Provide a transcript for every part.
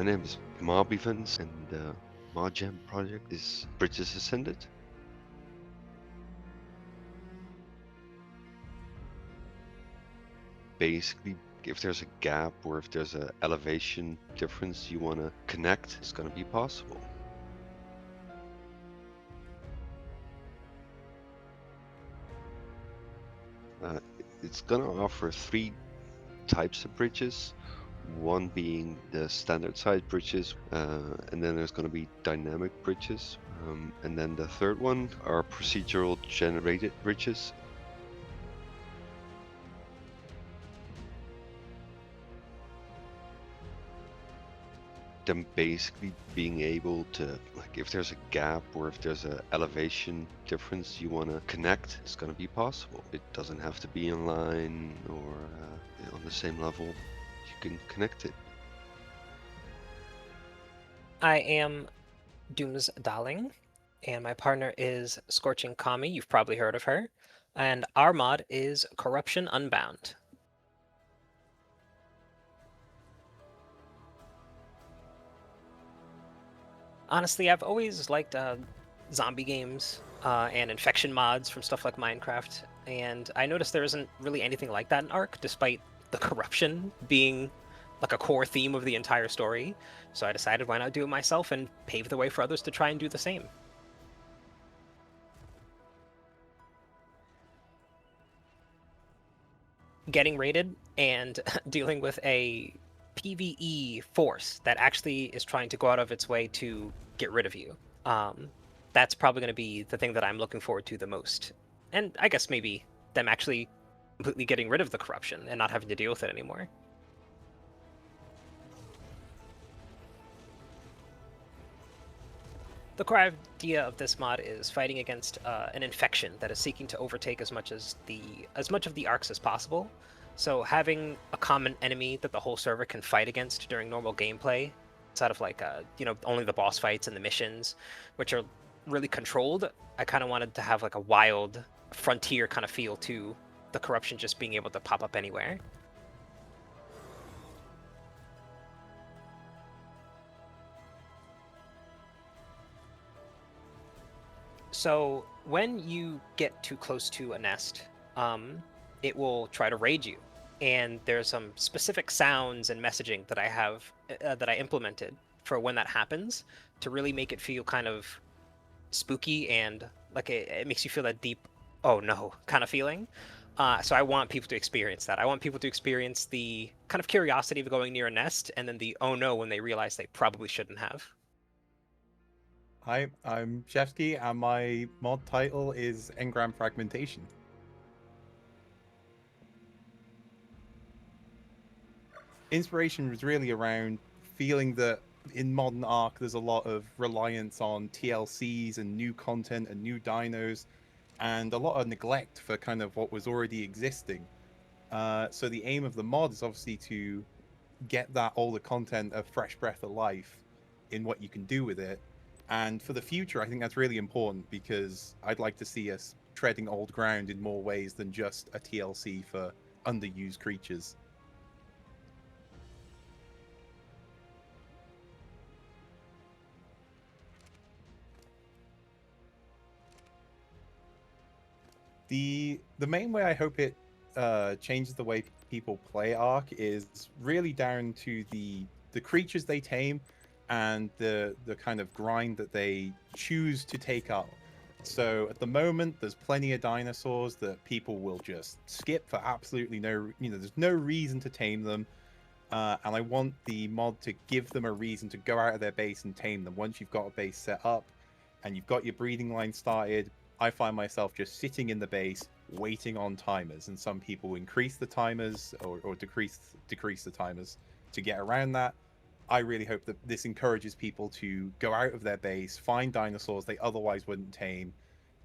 name is Mob Events, and the Mod Jam project is Bridges Ascended. Basically, if there's a gap or if there's an elevation difference you want to connect, it's going to be possible. It's going to offer 3 types of bridges. One being the standard size bridges, and then there's going to be dynamic bridges, and then the third one are procedural generated bridges. Them basically being able to, like, if there's a gap or if there's an elevation difference you want to connect, it's going to be possible. It doesn't have to be in line or on the same level. You can connect it. I am Doom's Dahling, and my partner is Scorching Kami. You've probably heard of her. And our mod is Corruption Unbound. Honestly, I've always liked zombie games and infection mods from stuff like Minecraft, and I noticed there isn't really anything like that in Ark, despite the corruption being like a core theme of the entire story. So I decided, why not do it myself and pave the way for others to try and do the same. Getting raided and dealing with a PvE force that actually is trying to go out of its way to get rid of you. That's probably going to be the thing that I'm looking forward to the most. And I guess maybe them actually completely getting rid of the corruption and not having to deal with it anymore. The core idea of this mod is fighting against an infection that is seeking to overtake as much of the arcs as possible. So having a common enemy that the whole server can fight against during normal gameplay, instead of like only the boss fights and the missions, which are really controlled, I kind of wanted to have like a wild frontier kind of feel to the corruption just being able to pop up anywhere. So when you get too close to a nest, it will try to raid you. And there's some specific sounds and messaging that I have that I implemented for when that happens to really make it feel kind of spooky and like it makes you feel that deep, oh no, kind of feeling. So I want people to experience that. I want people to experience the kind of curiosity of going near a nest and then the oh no when they realize they probably shouldn't have. Hi, I'm Shevsky, and my mod title is Engram Fragmentation. Inspiration was really around feeling that in modern Ark there's a lot of reliance on TLCs and new content and new dinos, and a lot of neglect for kind of what was already existing. So the aim of the mod is obviously to get that older content a fresh breath of life in what you can do with it. And for the future, I think that's really important because I'd like to see us treading old ground in more ways than just a TLC for underused creatures. The main way I hope it changes the way people play Ark is really down to the creatures they tame and the kind of grind that they choose to take up. So at the moment, there's plenty of dinosaurs that people will just skip for absolutely no, there's no reason to tame them. And I want the mod to give them a reason to go out of their base and tame them. Once you've got a base set up and you've got your breeding line started, I find myself just sitting in the base waiting on timers. And some people increase the timers or decrease the timers to get around that. I really hope that this encourages people to go out of their base, find dinosaurs they otherwise wouldn't tame,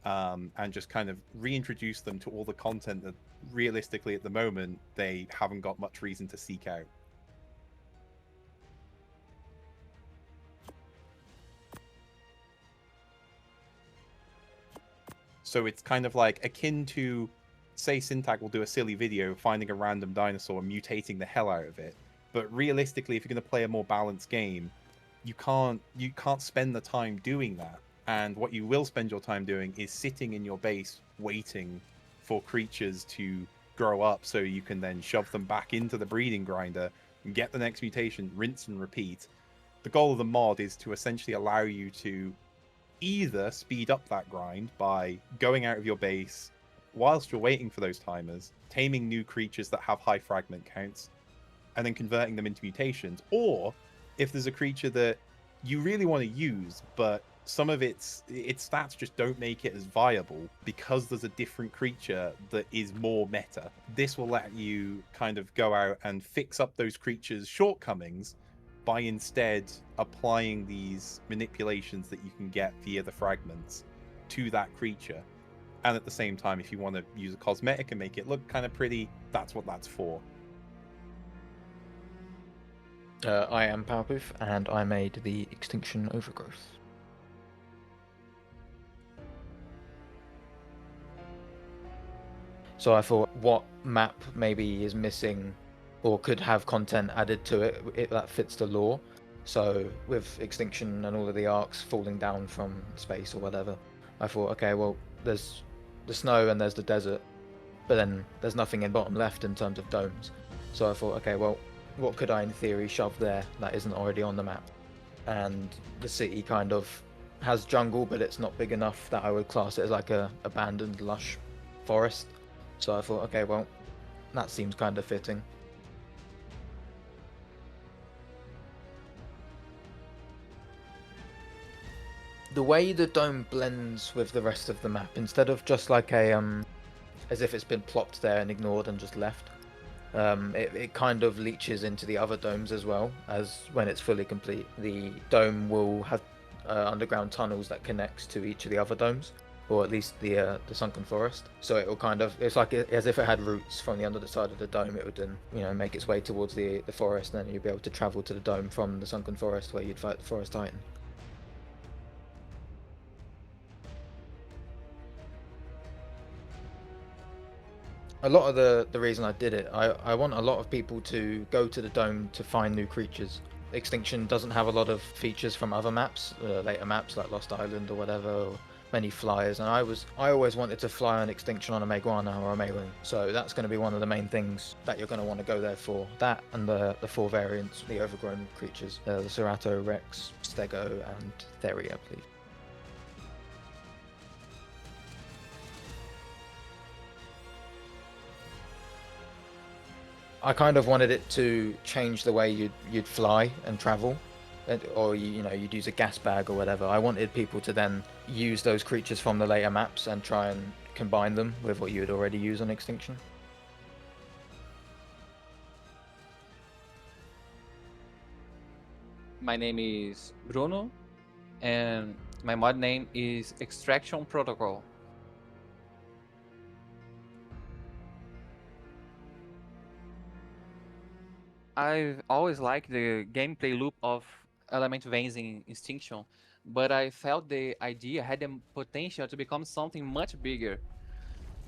and just kind of reintroduce them to all the content that realistically at the moment they haven't got much reason to seek out. So it's kind of like akin to, say, Syntac will do a silly video finding a random dinosaur and mutating the hell out of it. But realistically, if you're going to play a more balanced game, you can't spend the time doing that. And what you will spend your time doing is sitting in your base waiting for creatures to grow up so you can then shove them back into the breeding grinder and get the next mutation, rinse and repeat. The goal of the mod is to essentially allow you to either speed up that grind by going out of your base whilst you're waiting for those timers, taming new creatures that have high fragment counts, and then converting them into mutations. Or if there's a creature that you really want to use, but some of its stats just don't make it as viable because there's a different creature that is more meta. This will let you kind of go out and fix up those creatures' shortcomings by instead applying these manipulations that you can get via the fragments to that creature. And at the same time, if you want to use a cosmetic and make it look kind of pretty, that's what that's for. I am Powerpoof, and I made the Extinction Overgrowth. So I thought, what map maybe is missing or could have content added to it that fits the lore? So with Extinction and all of the arcs falling down from space or whatever, I thought, okay, well, there's the snow and there's the desert, but then there's nothing in bottom left in terms of domes. So I thought, okay, well, what could I in theory shove there that isn't already on the map? And the city kind of has jungle, but it's not big enough that I would class it as like a abandoned lush forest. So I thought, okay, well, that seems kind of fitting. The way the dome blends with the rest of the map, instead of just like a as if it's been plopped there and ignored and just left, it kind of leaches into the other domes as well. As when it's fully complete, the dome will have underground tunnels that connects to each of the other domes, or at least the sunken forest. So it will kind of, it's like as if it had roots from the under the side of the dome. It would then, you know, make its way towards the forest, and then you'd be able to travel to the dome from the sunken forest where you'd fight the forest titan. A lot of the reason I did it, I want a lot of people to go to the dome to find new creatures. Extinction doesn't have a lot of features from other maps, later maps like Lost Island or whatever, or many flyers, and I always wanted to fly on Extinction on a Megalania or a Maywing. So that's going to be one of the main things that you're going to want to go there for. That and the 4 variants, the overgrown creatures, the Cerato, Rex, Stego, and Theria, please. I kind of wanted it to change the way you'd fly and travel, or you'd use a gas bag or whatever. I wanted people to then use those creatures from the later maps and try and combine them with what you had already used on Extinction. My name is Bruno, and my mod name is Extraction Protocol. I've always liked the gameplay loop of element veins in Extinction, but I felt the idea had the potential to become something much bigger.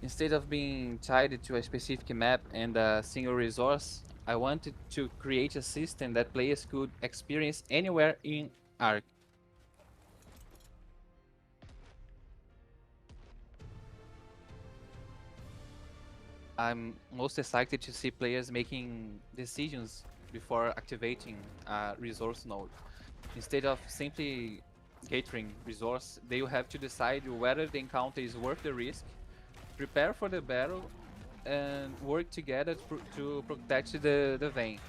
Instead of being tied to a specific map and a single resource, I wanted to create a system that players could experience anywhere in Ark. I'm most excited to see players making decisions before activating a resource node. Instead of simply gathering resource, they will have to decide whether the encounter is worth the risk, prepare for the battle, and work together to protect the vein.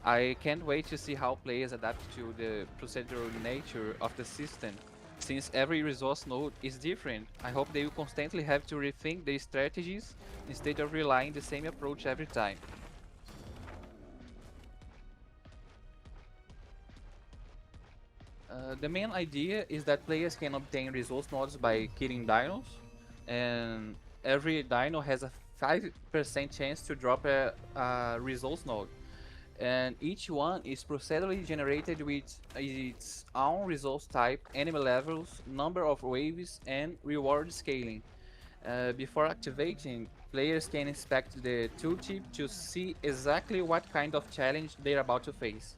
I can't wait to see how players adapt to the procedural nature of the system. Since every resource node is different, I hope they will constantly have to rethink their strategies instead of relying the same approach every time. The main idea is that players can obtain resource nodes by killing dinos, and every dino has a 5% chance to drop a resource node. And each one is procedurally generated with its own resource type, enemy levels, number of waves, and reward scaling. Before activating, players can inspect the tooltip to see exactly what kind of challenge they're about to face.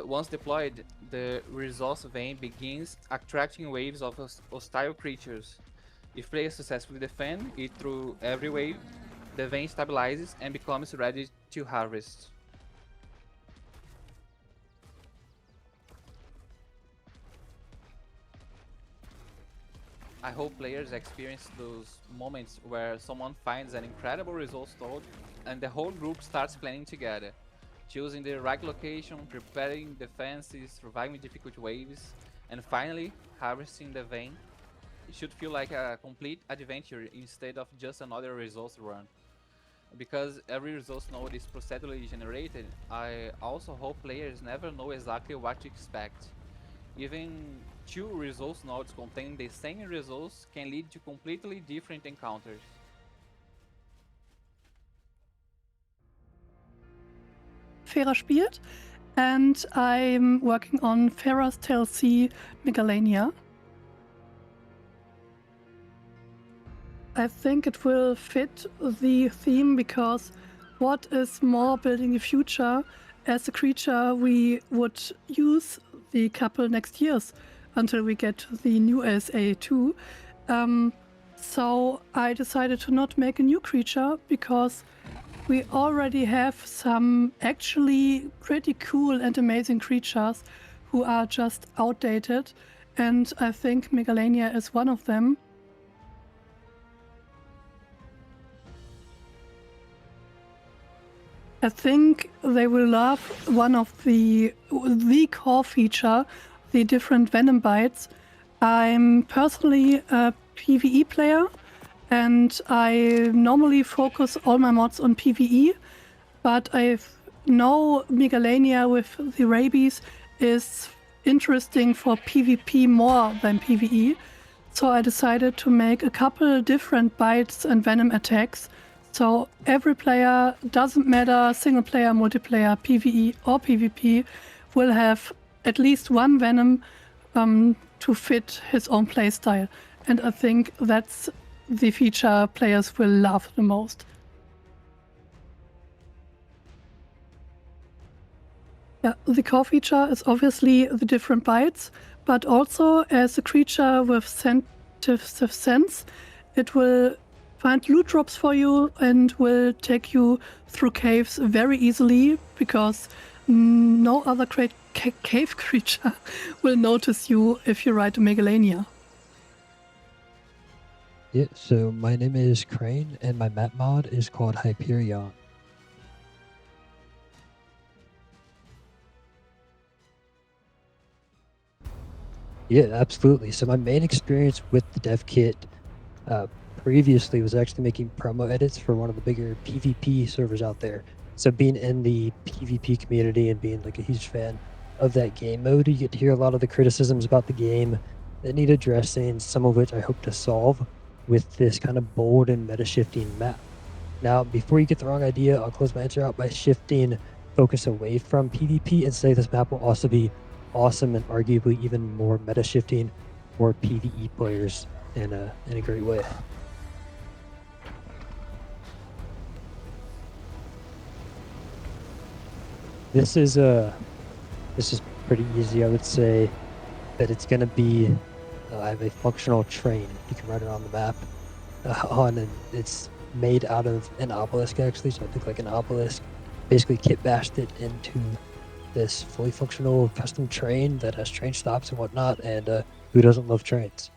Once deployed, the resource vein begins attracting waves of hostile creatures. If players successfully defend it through every wave, the vein stabilizes and becomes ready to harvest. I hope players experience those moments where someone finds an incredible resource node and the whole group starts planning together, choosing the right location, preparing defenses, surviving difficult waves, and finally harvesting the vein. It should feel like a complete adventure instead of just another resource run. Because every resource node is procedurally generated, I also hope players never know exactly what to expect. Even two resource nodes containing the same resource can lead to completely different encounters. Fera spielt, and I'm working on Fera's TLC Megalania. I think it will fit the theme because what is more building the future as a creature we would use the couple next years until we get to the new ASA 2. So I decided to not make a new creature because we already have some actually pretty cool and amazing creatures who are just outdated, and I think Megalania is one of them. I think they will love one of the core feature, the different venom bites. I'm personally a PvE player, and I normally focus all my mods on PvE, but I know Megalania with the rabies is interesting for PvP more than PvE, so I decided to make a couple different bites and venom attacks. So every player, doesn't matter, single player, multiplayer, PvE or PvP, will have at least one venom to fit his own playstyle. And I think that's the feature players will love the most. Yeah, the core feature is obviously the different bites, but also as a creature with sensitive sense, it will find loot drops for you and will take you through caves very easily because no other cave creature will notice you if you ride a Megalania. Yeah, so my name is Crane and my map mod is called Hyperion. Yeah, absolutely. So my main experience with the dev kit previously was actually making promo edits for one of the bigger PvP servers out there. So being in the PvP community and being like a huge fan of that game mode, you get to hear a lot of the criticisms about the game that need addressing, some of which I hope to solve with this kind of bold and meta shifting map. Now, before you get the wrong idea, I'll close my answer out by shifting focus away from PvP and say this map will also be awesome and arguably even more meta shifting for PvE players in a great way. This is pretty easy. I would say that it's going to be I have a functional train you can ride around the map on, and it's made out of an obelisk actually, so I think like an obelisk basically kit bashed it into this fully functional custom train that has train stops and whatnot, and who doesn't love trains?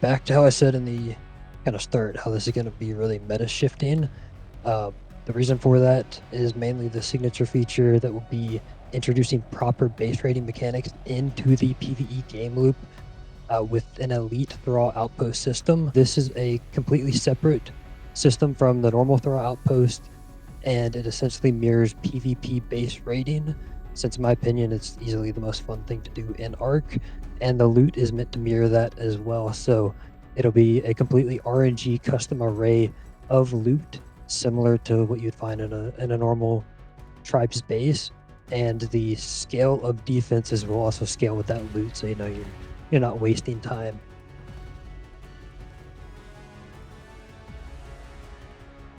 Back to how I said in the kind of start, how this is going to be really meta shifting. The reason for that is mainly the signature feature that will be introducing proper base rating mechanics into the PvE game loop with an elite Thrall outpost system. This is a completely separate system from the normal Thrall outpost, and it essentially mirrors PvP base rating, since in my opinion it's easily the most fun thing to do in Arc, and the loot is meant to mirror that as well. So it'll be a completely RNG custom array of loot, similar to what you'd find in a normal tribe's base, and the scale of defenses will also scale with that loot, so you know you're not wasting time.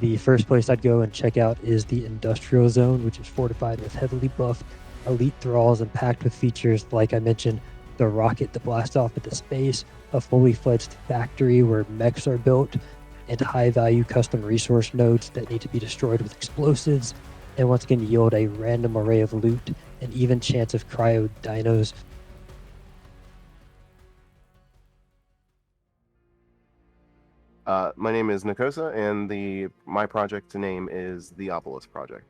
The first place I'd go and check out is the Industrial Zone, which is fortified with heavily buffed elite thralls and packed with features like I mentioned, the rocket to blast off into space, a fully fledged factory where mechs are built, and high-value custom resource nodes that need to be destroyed with explosives, and once again yield a random array of loot and even chance of cryo dinos. My name is Nikosa, and my project name is the Obolus Project.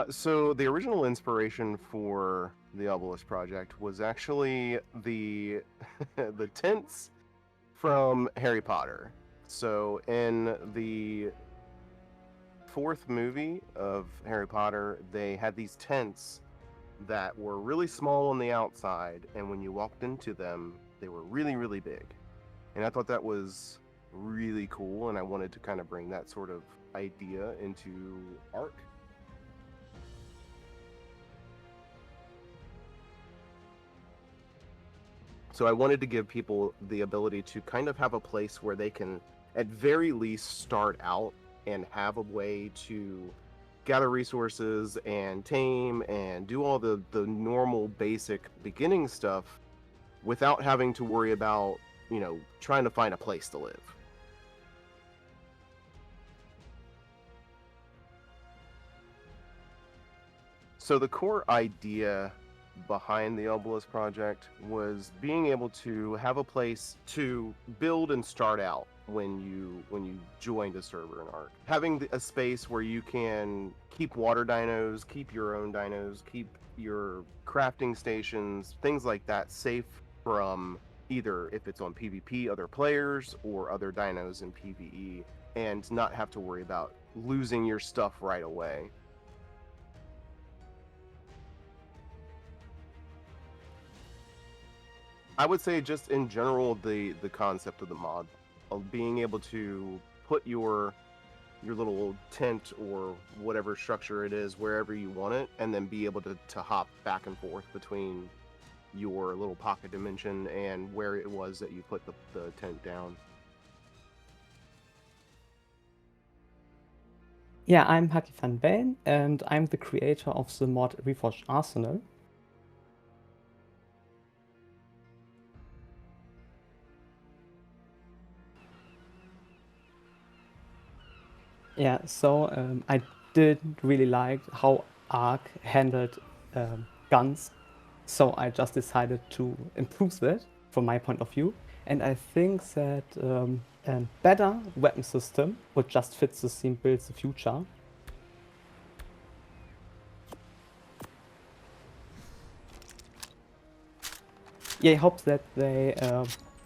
So the original inspiration for the Obolus Project was actually the the tents from Harry Potter. So in the fourth movie of Harry Potter, they had these tents that were really small on the outside, and when you walked into them, they were really, really big. And I thought that was really cool, and I wanted to kind of bring that sort of idea into Ark. So I wanted to give people the ability to kind of have a place where they can, at very least, start out and have a way to gather resources and tame and do all the normal basic beginning stuff without having to worry about, you know, trying to find a place to live. So the core idea behind the Obolus Project was being able to have a place to build and start out when you joined a server in Ark. Having a space where you can keep water dinos, keep your own dinos, keep your crafting stations, things like that safe from either, if it's on PvP, other players, or other dinos in PvE, and not have to worry about losing your stuff right away. I would say just in general, the concept of the mod, of being able to put your little tent or whatever structure it is wherever you want it, and then be able to hop back and forth between your little pocket dimension and where it was that you put the tent down. Yeah, I'm Haki van Been, and I'm the creator of the mod Reforged Arsenal. Yeah, so I didn't really like how Ark handled guns, so I just decided to improve that from my point of view. And I think that a better weapon system would just fit the theme builds the future. Yeah, I hope that they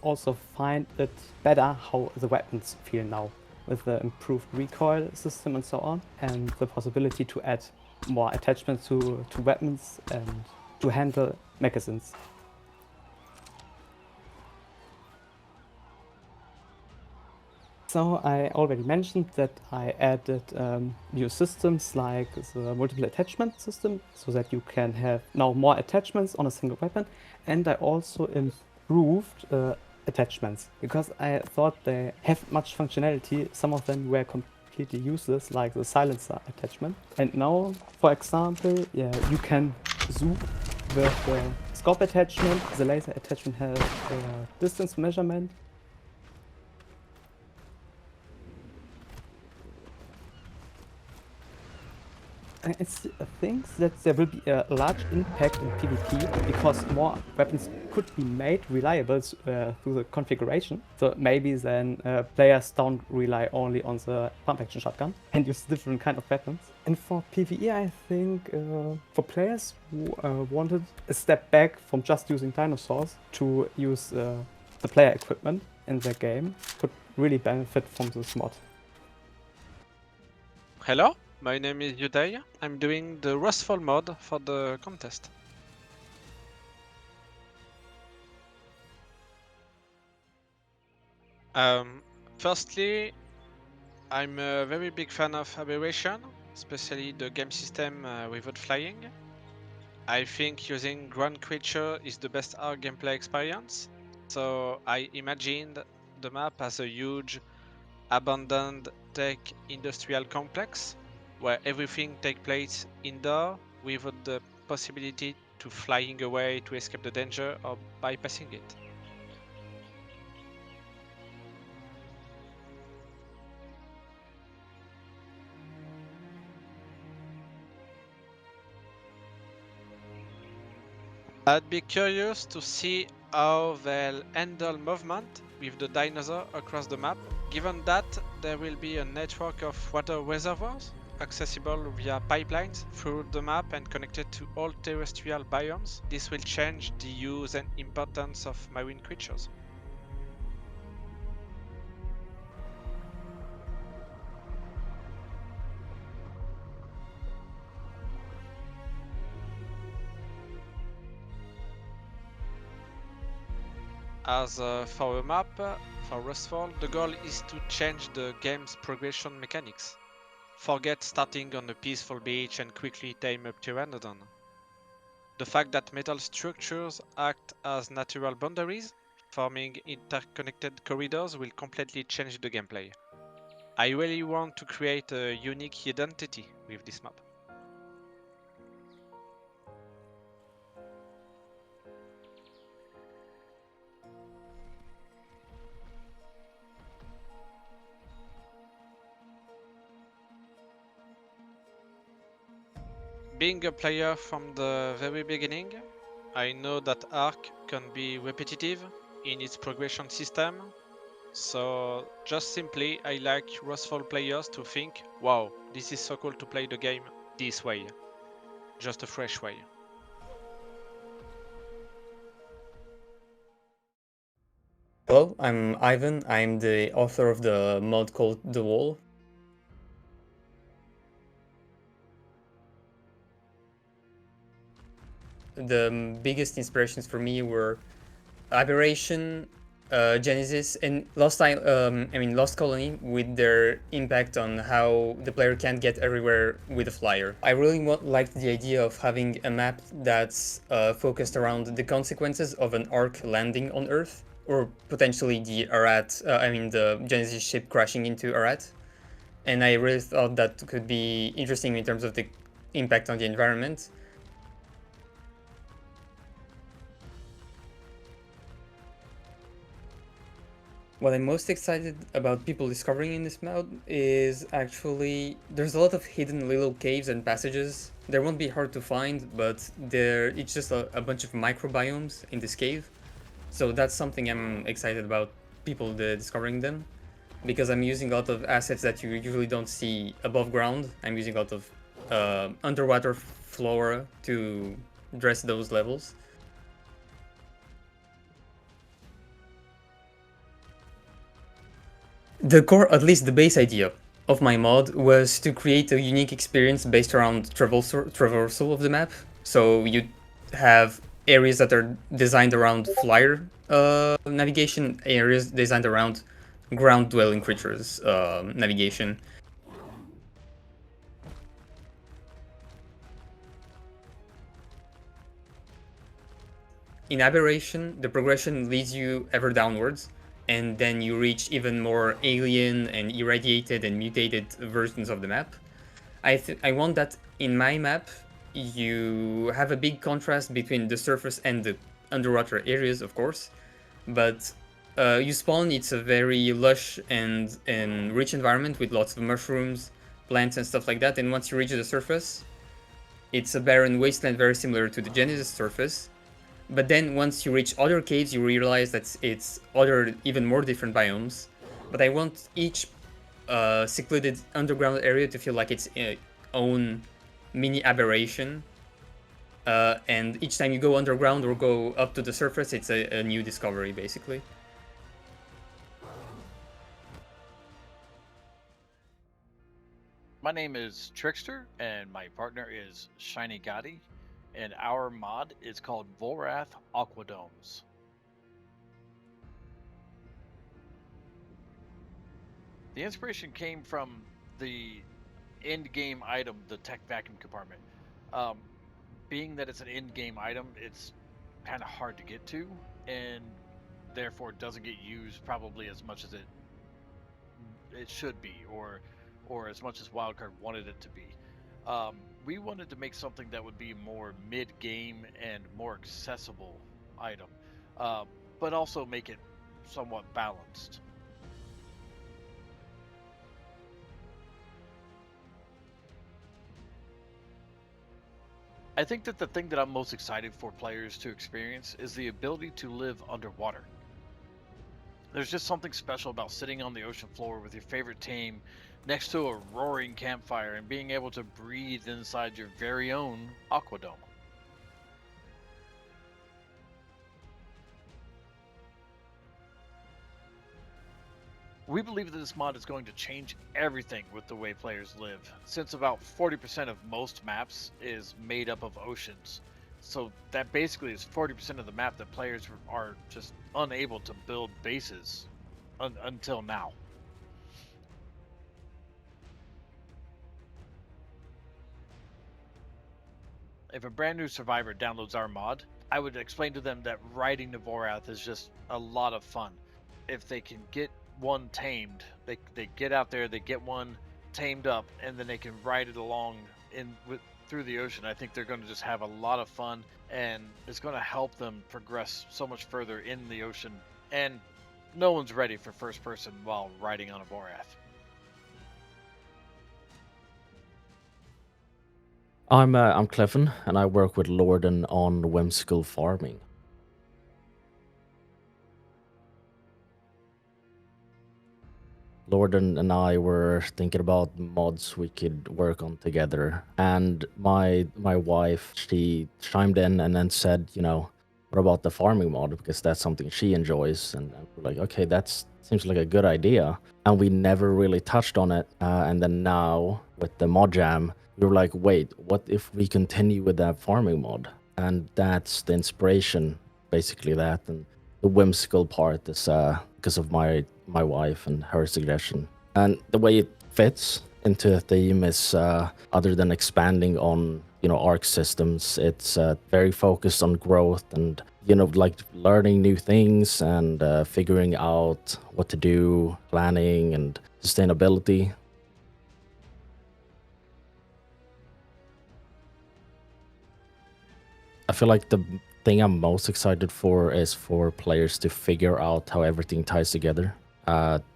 also find it better how the weapons feel now, with the improved recoil system and so on, and the possibility to add more attachments to weapons and to handle magazines. So I already mentioned that I added new systems like the multiple attachment system, so that you can have now more attachments on a single weapon, and I also improved attachments, because I thought they have much functionality. Some of them were completely useless, like the silencer attachment. And now, for example, yeah, you can zoom with the scope attachment. The laser attachment has distance measurement. I think that there will be a large impact in PvP, because more weapons could be made reliable through the configuration. So maybe then players don't rely only on the pump action shotgun and use different kind of weapons. And for PvE, I think for players who wanted a step back from just using dinosaurs to use the player equipment in their game, could really benefit from this mod. Hello, my name is Uday. I'm doing the Rustfall mod for the contest. Firstly, I'm a very big fan of Aberration, especially the game system without flying. I think using ground creature is the best ARC gameplay experience, so I imagined the map as a huge abandoned tech industrial complex where everything takes place indoor without the possibility to flying away to escape the danger or bypassing it. I'd be curious to see how they'll handle movement with the dinosaur across the map, given that there will be a network of water reservoirs accessible via pipelines through the map and connected to all terrestrial biomes. This will change the use and importance of marine creatures. As for a map, for Rustfall, the goal is to change the game's progression mechanics. Forget starting on a peaceful beach and quickly tame a pteranodon. The fact that metal structures act as natural boundaries, forming interconnected corridors, will completely change the gameplay. I really want to create a unique identity with this map. Being a player from the very beginning, I know that Arc can be repetitive in its progression system, so just simply I like Rustfall players to think, wow, this is so cool to play the game this way, just a fresh way. Hello, I'm Ivan. I'm the author of the mod called The Wall. The biggest inspirations for me were Aberration, Genesis, and Lost Colony, with their impact on how the player can't get everywhere with a flyer. I really liked the idea of having a map that's focused around the consequences of an Ark landing on Earth, or potentially the the Genesis ship crashing into Arat. And I really thought that could be interesting in terms of the impact on the environment. What I'm most excited about people discovering in this mode is actually there's a lot of hidden little caves and passages. They won't be hard to find, but it's just a bunch of microbiomes in this cave. So that's something I'm excited about, people discovering them, because I'm using a lot of assets that you usually don't see above ground. I'm using a lot of underwater flora to address those levels. The core, at least the base idea of my mod, was to create a unique experience based around traversal of the map. So you have areas that are designed around flyer navigation, areas designed around ground-dwelling creatures navigation. In Aberration, the progression leads you ever downwards, and then you reach even more alien and irradiated and mutated versions of the map. I want that in my map, you have a big contrast between the surface and the underwater areas, of course, but you spawn, it's a very lush and rich environment with lots of mushrooms, plants and stuff like that, and once you reach the surface, it's a barren wasteland very similar to the Genesis surface. But then once you reach other caves, you realize that it's other, even more different biomes. But I want each secluded underground area to feel like its own mini aberration. And each time you go underground or go up to the surface, it's a new discovery, basically. My name is Trickster, and my partner is Shiny Gotti, and our mod is called Vorath Aquadomes. The inspiration came from the end game item, the tech vacuum compartment. Being that it's an end game item, it's kind of hard to get to, and therefore doesn't get used probably as much as it should be, or as much as Wildcard wanted it to be. We wanted to make something that would be more mid-game and more accessible item, but also make it somewhat balanced. I think that the thing that I'm most excited for players to experience is the ability to live underwater. There's just something special about sitting on the ocean floor with your favorite team next to a roaring campfire and being able to breathe inside your very own Aquadome. We believe that this mod is going to change everything with the way players live, since about 40% of most maps is made up of oceans. So that basically is 40% of the map that players are just unable to build bases until now. If a brand new survivor downloads our mod, I would explain to them that riding the Vorath is just a lot of fun. If they can get one tamed, they get out there, they get one tamed up, and then they can ride it along through the ocean. I think they're going to just have a lot of fun, and it's going to help them progress so much further in the ocean. And no one's ready for first person while riding on a Vorath. I'm Clefin, and I work with Lorden on Whimsical farming. Lorden and I were thinking about mods we could work on together, and my wife, she chimed in and then said, you know, what about the farming mod, because that's something she enjoys. And we're like, okay, that seems like a good idea, and we never really touched on it. And then now with the Mod Jam, we were like, wait, what if we continue with that farming mod? And that's the inspiration, basically that. And the whimsical part is because of my wife and her suggestion. And the way it fits into the theme is, other than expanding on, you know, arc systems, it's very focused on growth and, you know, like learning new things and figuring out what to do, planning and sustainability. I feel like the thing I'm most excited for is for players to figure out how everything ties together.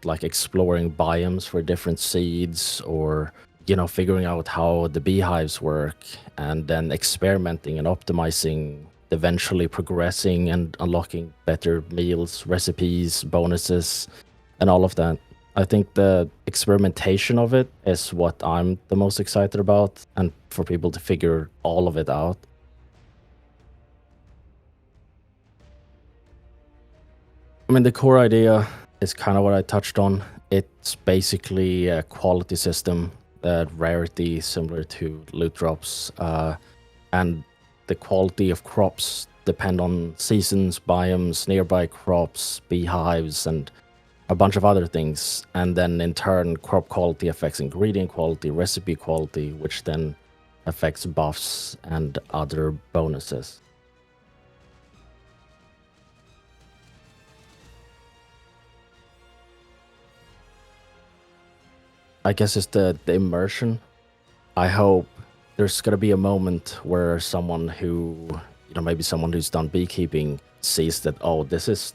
Like exploring biomes for different seeds, or, you know, figuring out how the beehives work, and then experimenting and optimizing, eventually progressing and unlocking better meals, recipes, bonuses, and all of that. I think the experimentation of it is what I'm the most excited about, and for people to figure all of it out. I mean, the core idea is kind of what I touched on. It's basically a quality system, rarity similar to loot drops, and the quality of crops depend on seasons, biomes, nearby crops, beehives, and a bunch of other things. And then in turn, crop quality affects ingredient quality, recipe quality, which then affects buffs and other bonuses. I guess it's the immersion. I hope there's gonna be a moment where someone who, you know, maybe someone who's done beekeeping sees that, oh, this is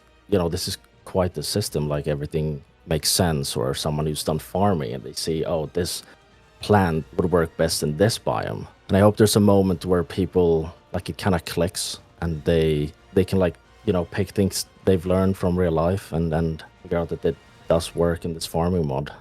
quite the system, like everything makes sense, or someone who's done farming and they see, oh, this plant would work best in this biome. And I hope there's a moment where people, like, it kind of clicks and they can, like, you know, pick things they've learned from real life and then figure out that it does work in this farming mod.